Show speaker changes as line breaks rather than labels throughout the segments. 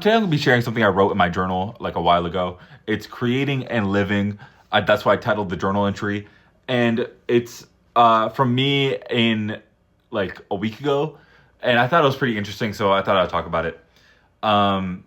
Today I'm gonna be sharing something I wrote in my journal like a while ago. It's creating and living. That's why I titled the journal entry, and it's from me in like a week ago, and I thought it was pretty interesting, so I thought I'd talk about it. Um,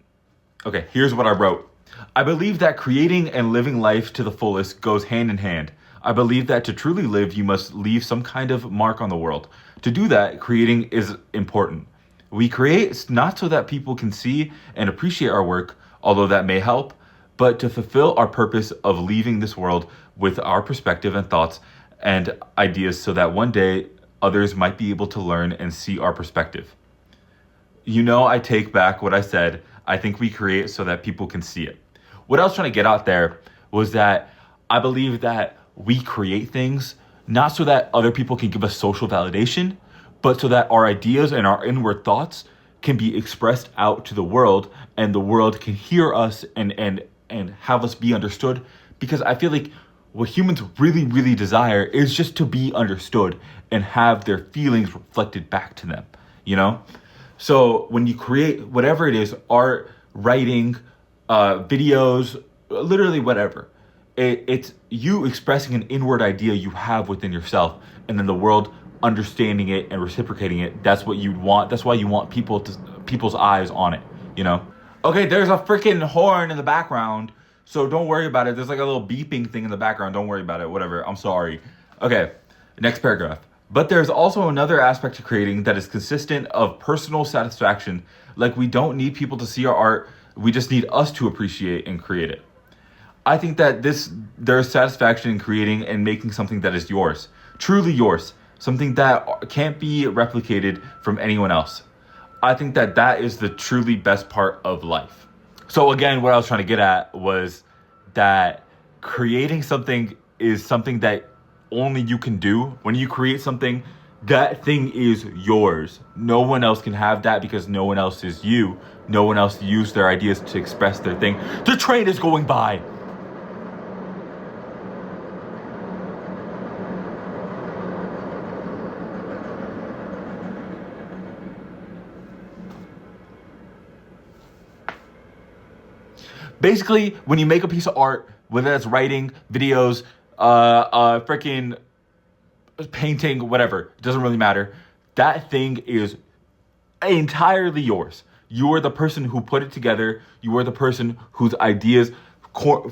okay, here's what I wrote. I believe that creating and living life to the fullest goes hand in hand. I believe that to truly live, you must leave some kind of mark on the world. To do that, creating is important. We create not so that people can see and appreciate our work, although that may help, but to fulfill our purpose of leaving this world with our perspective and thoughts and ideas so that one day others might be able to learn and see our perspective. I take back what I said. I think we create so that people can see it. What I was trying to get out there was that I believe that we create things not so that other people can give us social validation, but so that our ideas and our inward thoughts can be expressed out to the world and the world can hear us and have us be understood. Because I feel like what humans really, really desire is just to be understood and have their feelings reflected back to them, you know? So when you create whatever it is, art, writing, videos, literally whatever, it's you expressing an inward idea you have within yourself, and then the world understanding it and reciprocating it. That's what you want. That's why you want people's eyes on it. You know. Okay, there's a freaking horn in the background, so don't worry about it. There's like a little beeping thing in the background. Don't worry about it. Whatever. I'm sorry. Okay, next paragraph. But there's also another aspect to creating that is consistent of personal satisfaction. Like we don't need people to see our art. We just need us to appreciate and create it. I think that there's satisfaction in creating and making something that is yours, truly yours, something that can't be replicated from anyone else. I think that that is the truly best part of life. So again, what I was trying to get at was that creating something is something that only you can do. When you create something, that thing is yours. No one else can have that because no one else is you. No one else used their ideas to express their thing. The train is going by. Basically, when you make a piece of art, whether that's writing, videos, freaking painting, whatever, it doesn't really matter. That thing is entirely yours. You are the person who put it together. You are the person whose ideas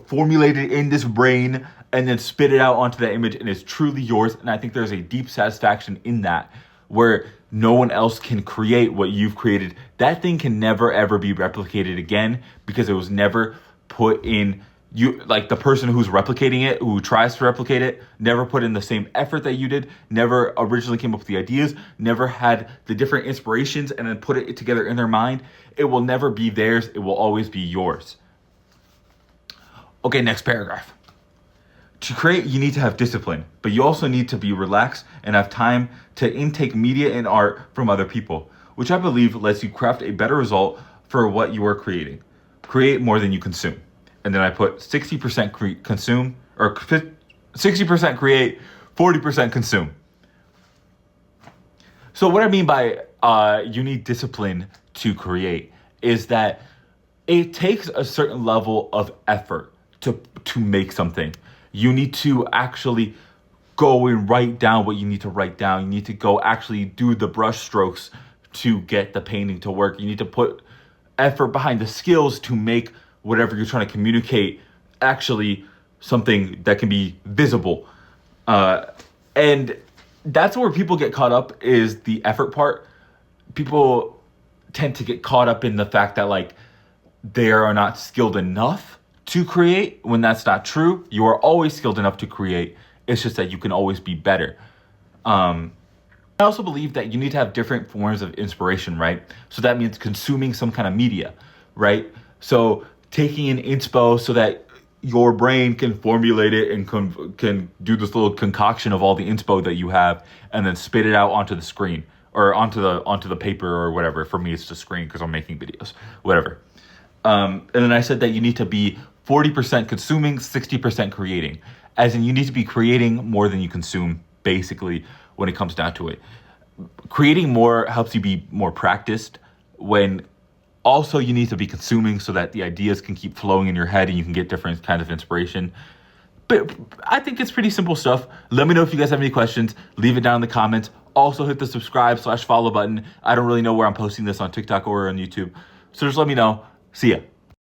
formulated in this brain and then spit it out onto that image, and it's truly yours. And I think there's a deep satisfaction in that, where no one else can create what you've created. That thing can never ever be replicated again because it was never put in. You, like the person who's replicating it, who tries to replicate it, never put in the same effort that you did, never originally came up with the ideas, never had the different inspirations and then put it together in their mind. It will never be theirs. It will always be yours. Okay, next paragraph. To create, you need to have discipline, but you also need to be relaxed and have time to intake media and art from other people, which I believe lets you craft a better result for what you are creating. Create more than you consume. And then I put 60% consume, or 60% create, 40% consume. So what I mean by you need discipline to create is that it takes a certain level of effort to make something. You need to actually go and write down what you need to write down. You need to go actually do the brush strokes to get the painting to work. You need to put effort behind the skills to make whatever you're trying to communicate actually something that can be visible. And that's where people get caught up, is the effort part. People tend to get caught up in the fact that like they are not skilled enough to create, when that's not true. You are always skilled enough to create. It's just that you can always be better. I also believe that you need to have different forms of inspiration, right? So that means consuming some kind of media, right? So taking an inspo so that your brain can formulate it and can do this little concoction of all the inspo that you have and then spit it out onto the screen or onto the paper or whatever. For me, it's the screen because I'm making videos, whatever. And then I said that you need to be 40% consuming, 60% creating. As in, you need to be creating more than you consume, basically, when it comes down to it. Creating more helps you be more practiced when Also, you need to be consuming so that the ideas can keep flowing in your head and you can get different kinds of inspiration. But I think it's pretty simple stuff. Let me know if you guys have any questions. Leave it down in the comments. Also hit the subscribe/follow button. I don't really know where I'm posting this on TikTok or on YouTube. So just let me know. See ya.